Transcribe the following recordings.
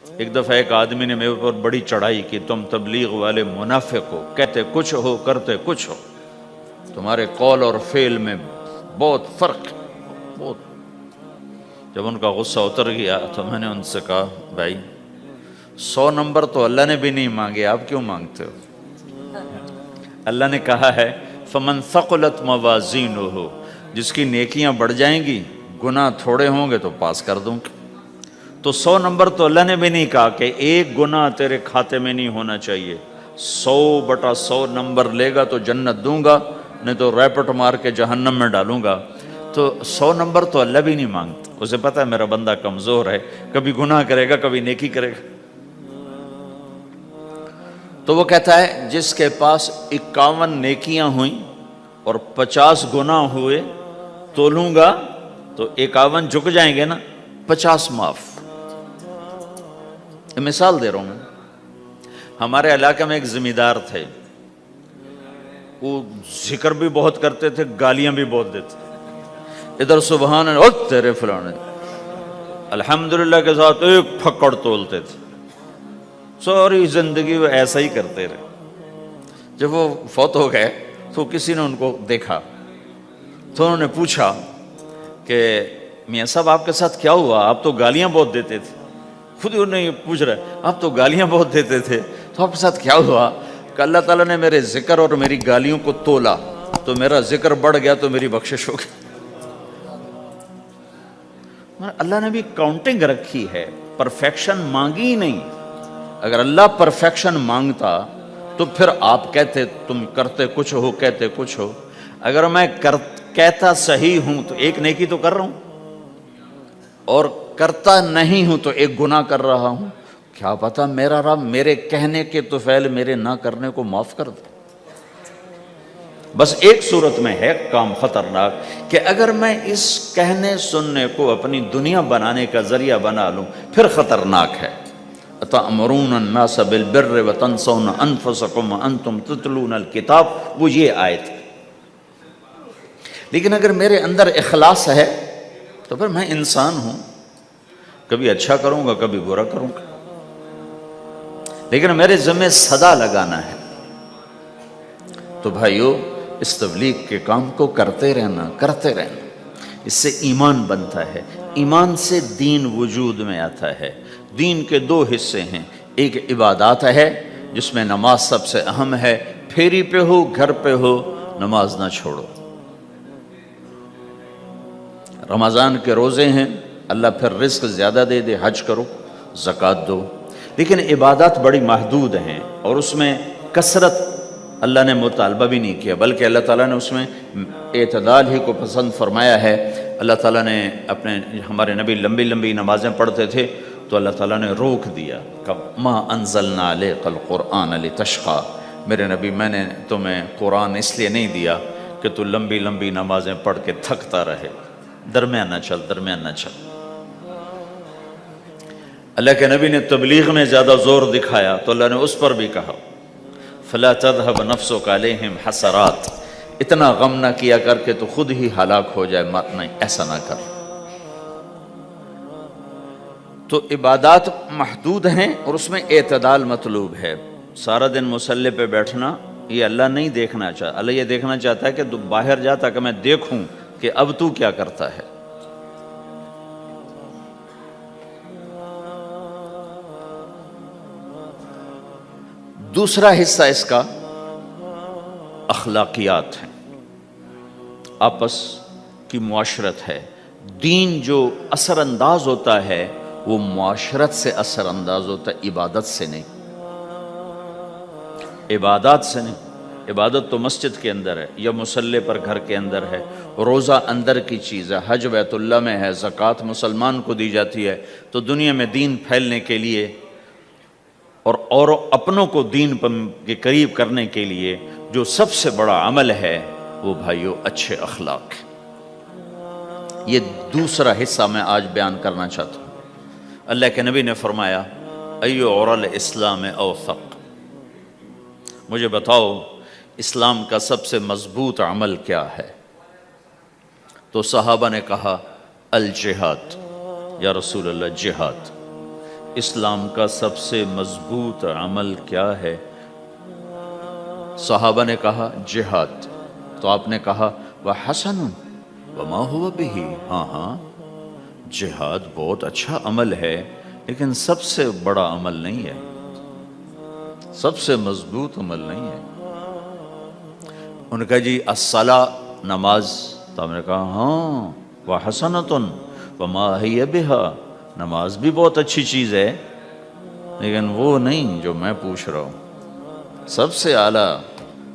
ایک دفعہ ایک آدمی نے میرے اوپر بڑی چڑھائی کی، تم تبلیغ والے منافق ہو، کہتے کچھ ہو کرتے کچھ ہو، تمہارے قول اور فعل میں بہت فرق ہے، بہت۔ جب ان کا غصہ اتر گیا تو میں نے ان سے کہا بھائی 100 نمبر تو اللہ نے بھی نہیں مانگے، آپ کیوں مانگتے ہو؟ اللہ نے کہا ہے فمن ثقلت موازینہ، جس کی نیکیاں بڑھ جائیں گی گناہ تھوڑے ہوں گے تو پاس کر دوں گا۔ تو 100 نمبر تو اللہ نے بھی نہیں کہا کہ ایک گناہ تیرے کھاتے میں نہیں ہونا چاہیے، 100/100 نمبر لے گا تو جنت دوں گا، نہیں تو ریپٹ مار کے جہنم میں ڈالوں گا۔ تو 100 نمبر تو اللہ بھی نہیں مانگتا، اسے پتہ ہے میرا بندہ کمزور ہے، کبھی گناہ کرے گا کبھی نیکی کرے گا۔ تو وہ کہتا ہے جس کے پاس 51 نیکیاں ہوئیں اور 50 گناہ ہوئے، تولوں گا تو 51 جھک جائیں گے نا، 50 معاف۔ مثال دے رہا ہوں میں، ہمارے علاقے میں ایک زمیندار تھے، وہ ذکر بھی بہت کرتے تھے، گالیاں بھی بہت دیتے تھے۔ ادھر سبحان اللہ او تیرے فلانے، الحمدللہ کے ساتھ ایک پھکڑ تولتے تھے، ساری زندگی وہ ایسا ہی کرتے رہے۔ جب وہ فوت ہو گئے تو کسی نے ان کو دیکھا تو انہوں نے پوچھا کہ میاں صاحب آپ کے ساتھ کیا ہوا، آپ تو گالیاں بہت دیتے تھے۔ خود ہی انہیں پوچھ رہے آپ تو گالیاں بہت دیتے تھے، تو آپ کے ساتھ کیا ہوا؟ کہ اللہ تعالیٰ نے میرے ذکر اور میری گالیوں کو تولا تو میرا ذکر بڑھ گیا تو میری بخشش ہو گئی۔ اللہ نے بھی کاؤنٹنگ رکھی ہے، پرفیکشن مانگی ہی نہیں۔ اگر اللہ پرفیکشن مانگتا تو پھر آپ کہتے تم کرتے کچھ ہو کہتے کچھ ہو۔ اگر میں کہتا صحیح ہوں تو ایک نیکی تو کر رہا ہوں، اور کرتا نہیں ہوں تو ایک گناہ کر رہا ہوں۔ کیا پتا میرا رب میرے کہنے کے طفیل میرے نہ کرنے کو معاف کر دے۔ بس ایک صورت میں ہے کام خطرناک کہ اگر میں اس کہنے سننے کو اپنی دنیا بنانے کا ذریعہ بنا لوں پھر خطرناک ہے۔ أَتَأْمُرُونَ النَّاسَ بِالْبِرِّ وَتَنْسَوْنَ أَنفُسَكُمْ وَأَنْتُمْ تُتْلُونَ الْكِتَابَ، وہ یہ آیت ہے۔ لیکن اگر میرے اندر اخلاص ہے تو پھر میں انسان ہوں، کبھی اچھا کروں گا کبھی برا کروں گا، لیکن میرے ذمہ صدا لگانا ہے۔ تو بھائیو اس تبلیغ کے کام کو کرتے رہنا، اس سے ایمان بنتا ہے، ایمان سے دین وجود میں آتا ہے۔ دین کے 2 حصے ہیں، ایک عبادات ہے جس میں نماز سب سے اہم ہے، پھیری پہ ہو گھر پہ ہو نماز نہ چھوڑو۔ رمضان کے روزے ہیں، اللہ پھر رزق زیادہ دے دے، حج کرو، زکوٰۃ دو۔ لیکن عبادات بڑی محدود ہیں اور اس میں کثرت اللہ نے مطالبہ بھی نہیں کیا، بلکہ اللہ تعالیٰ نے اس میں اعتدال ہی کو پسند فرمایا ہے۔ اللہ تعالیٰ نے ہمارے نبی لمبی لمبی نمازیں پڑھتے تھے تو اللہ تعالیٰ نے روک دیا کہ ما انزلنا علیک القرآن لتشقی، میرے نبی میں نے تمہیں قرآن اس لیے نہیں دیا کہ تو لمبی لمبی نمازیں پڑھ کے تھکتا رہے، درمیان نہ چل۔ اللہ کے نبی نے تبلیغ میں زیادہ زور دکھایا تو اللہ نے اس پر بھی کہا فلا تذهب نفسك علیہم حسرات، اتنا غم نہ کیا کر کے تو خود ہی ہلاک ہو جائے، نہیں ایسا نہ کر۔ تو عبادات محدود ہیں اور اس میں اعتدال مطلوب ہے۔ سارا دن مصلی پہ بیٹھنا یہ اللہ نہیں دیکھنا چاہتا، اللہ یہ دیکھنا چاہتا ہے کہ تو باہر جا تاکہ میں دیکھوں کہ اب تو کیا کرتا ہے۔ دوسرا حصہ اس کا اخلاقیات ہیں، آپس کی معاشرت ہے۔ دین جو اثر انداز ہوتا ہے وہ معاشرت سے اثر انداز ہوتا ہے، عبادت سے نہیں، عبادات سے نہیں۔ عبادت تو مسجد کے اندر ہے یا مصلی پر گھر کے اندر ہے، روزہ اندر کی چیز ہے، حج بیت اللہ میں ہے، زکوٰۃ مسلمان کو دی جاتی ہے۔ تو دنیا میں دین پھیلنے کے لیے اور اپنوں کو دین کے قریب کرنے کے لیے جو سب سے بڑا عمل ہے وہ بھائیو اچھے اخلاق ہے۔ یہ دوسرا حصہ میں آج بیان کرنا چاہتا ہوں۔ اللہ کے نبی نے فرمایا ایو عُرَى الاسلام اوثق، مجھے بتاؤ اسلام کا سب سے مضبوط عمل کیا ہے؟ تو صحابہ نے کہا الجہاد، یا رسول اللہ جہاد۔ اسلام کا سب سے مضبوط عمل کیا ہے؟ صحابہ نے کہا جہاد، تو آپ نے کہا وَحَسَنٌ وَمَا هُوَ بِهِ، ہاں ہاں جہاد بہت اچھا عمل ہے لیکن سب سے بڑا عمل نہیں ہے، سب سے مضبوط عمل نہیں ہے۔ ان کا جی الصلاۃ، نماز، تو ہم نے کہا ہاں وَحَسَنَةٌ وَمَا هِيَ بِهَا، نماز بھی بہت اچھی چیز ہے لیکن وہ نہیں جو میں پوچھ رہا ہوں، سب سے اعلیٰ،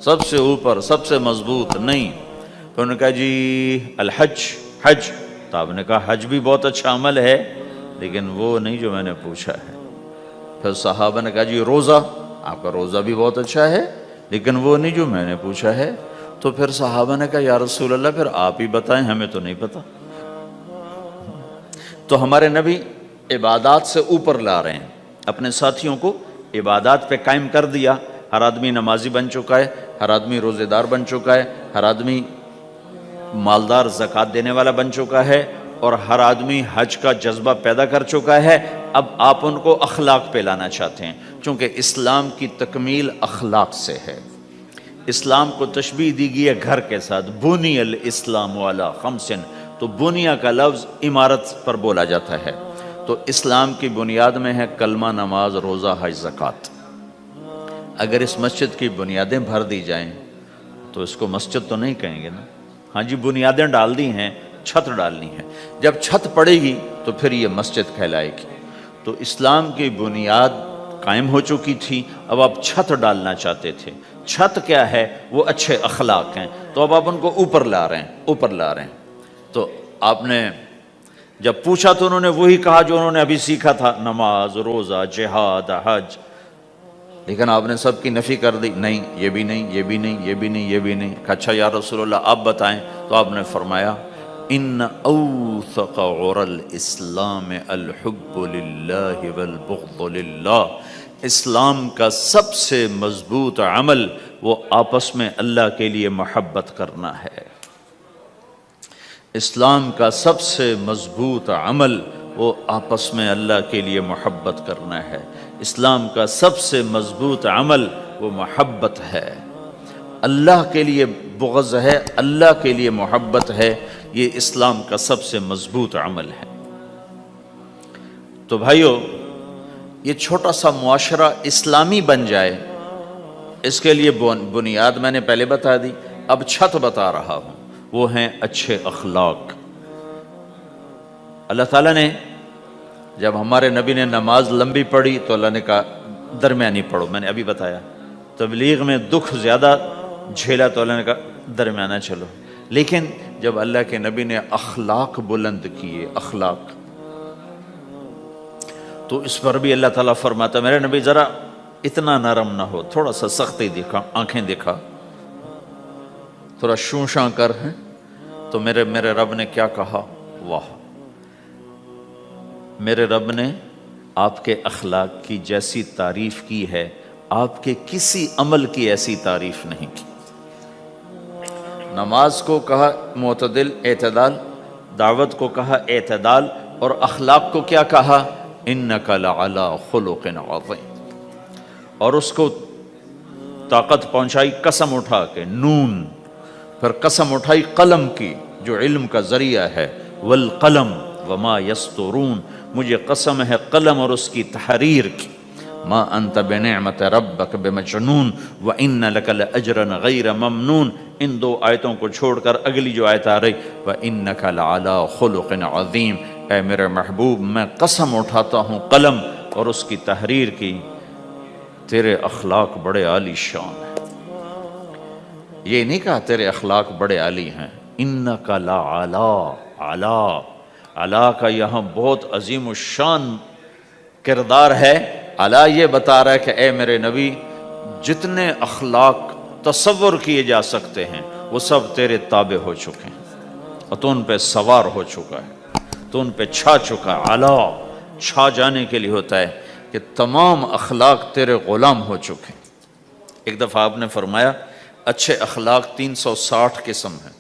سب سے اوپر، سب سے مضبوط نہیں۔ تو انہوں نے کہا جی الحج، حج، تو آپ نے کہا حج بھی بہت اچھا عمل ہے لیکن وہ نہیں جو میں نے پوچھا ہے۔ پھر صحابہ نے کہا جی روزہ، آپ کا روزہ بھی بہت اچھا ہے لیکن وہ نہیں جو میں نے پوچھا ہے۔ تو پھر صحابہ نے کہا یا رسول اللہ پھر آپ ہی بتائیں، ہمیں تو نہیں پتا۔ تو ہمارے نبی عبادات سے اوپر لا رہے ہیں، اپنے ساتھیوں کو عبادات پہ قائم کر دیا۔ ہر آدمی نمازی بن چکا ہے، ہر آدمی روزے دار بن چکا ہے، ہر آدمی مالدار زکوٰۃ دینے والا بن چکا ہے، اور ہر آدمی حج کا جذبہ پیدا کر چکا ہے۔ اب آپ ان کو اخلاق پہ لانا چاہتے ہیں، چونکہ اسلام کی تکمیل اخلاق سے ہے۔ اسلام کو تشبیہ دی گئی ہے گھر کے ساتھ، بنی الاسلام علی خمس، تو بنیا کا لفظ عمارت پر بولا جاتا ہے۔ تو اسلام کی بنیاد میں ہے کلمہ، نماز، روزہ، حج، زکوٰۃ۔ اگر اس مسجد کی بنیادیں بھر دی جائیں تو اس کو مسجد تو نہیں کہیں گے نا۔ ہاں جی بنیادیں ڈال دی ہیں، چھت ڈالنی ہے، جب چھت پڑے گی تو پھر یہ مسجد کہلائے گی۔ تو اسلام کی بنیاد قائم ہو چکی تھی، اب آپ چھت ڈالنا چاہتے تھے۔ چھت کیا ہے؟ وہ اچھے اخلاق ہیں، تو اب آپ ان کو اوپر لا رہے ہیں، اوپر لا رہے ہیں۔ تو آپ نے جب پوچھا تو انہوں نے وہی کہا جو انہوں نے ابھی سیکھا تھا، نماز، روزہ، جہاد، حج، لیکن آپ نے سب کی نفی کر دی، نہیں یہ بھی نہیں، یہ بھی نہیں، یہ بھی نہیں، یہ بھی نہیں۔ کہا اچھا یا رسول اللہ آپ بتائیں، تو آپ نے فرمایا ان اوثق عر الاسلام الحب للہ والبغض للہ، اسلام کا سب سے مضبوط عمل وہ آپس میں اللہ کے لیے محبت کرنا ہے۔ اسلام کا سب سے مضبوط عمل وہ آپس میں اللہ کے لیے محبت کرنا ہے۔ اسلام کا سب سے مضبوط عمل وہ محبت ہے، اللہ کے لیے بغض ہے، اللہ کے لیے محبت ہے، یہ اسلام کا سب سے مضبوط عمل ہے۔ تو بھائیو، یہ چھوٹا سا معاشرہ اسلامی بن جائے، اس کے لیے بنیاد میں نے پہلے بتا دی، اب چھت بتا رہا ہوں، وہ ہیں اچھے اخلاق۔ اللہ تعالیٰ نے جب ہمارے نبی نے نماز لمبی پڑھی تو اللہ نے کہا درمیانی پڑھو، میں نے ابھی بتایا۔ تبلیغ میں دکھ زیادہ جھیلا تو اللہ نے کہا درمیانہ چلو، لیکن جب اللہ کے نبی نے اخلاق بلند کیے، اخلاق، تو اس پر بھی اللہ تعالیٰ فرماتا میرے نبی ذرا اتنا نرم نہ ہو، تھوڑا سا سختی دکھا، آنکھیں دکھا، تھوڑا شوں شاں کر ہیں۔ تو میرے رب نے کیا کہا؟ واہ، میرے رب نے آپ کے اخلاق کی جیسی تعریف کی ہے، آپ کے کسی عمل کی ایسی تعریف نہیں کی۔ نماز کو کہا معتدل، اعتدال، دعوت کو کہا اعتدال، اور اخلاق کو کیا کہا؟ انک لعلی خلق عظیم، اور اس کو طاقت پہنچائی قسم اٹھا کے، نون، پھر قسم اٹھائی قلم کی جو علم کا ذریعہ ہے، والقلم وما یسطرون، مجھے قسم ہے قلم اور اس کی تحریر کی، ما انت بنعمت ربک بمجنون وان لک لاجرا غیر ممنون۔ ان دو آیتوں کو چھوڑ کر اگلی جو آیت آ رہی وانک لعلی خلق عظیم، اے میرے محبوب میں قسم اٹھاتا ہوں قلم اور اس کی تحریر کی، تیرے اخلاق بڑے عالی شان ہیں۔ یہ نہیں کہا تیرے اخلاق بڑے عالی ہیں، انک لعلی، علا، علا کا یہاں بہت عظیم الشان کردار ہے۔ علا یہ بتا رہا ہے کہ اے میرے نبی جتنے اخلاق تصور کیے جا سکتے ہیں وہ سب تیرے تابع ہو چکے ہیں، اور تو ان پہ سوار ہو چکا ہے، تو ان پہ چھا چکا ہے۔ علا چھا جانے کے لیے ہوتا ہے کہ تمام اخلاق تیرے غلام ہو چکے ہیں۔ ایک دفعہ آپ نے فرمایا اچھے اخلاق 360 قسم ہیں،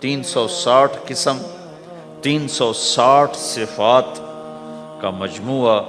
360 قسم، 360 صفات کا مجموعہ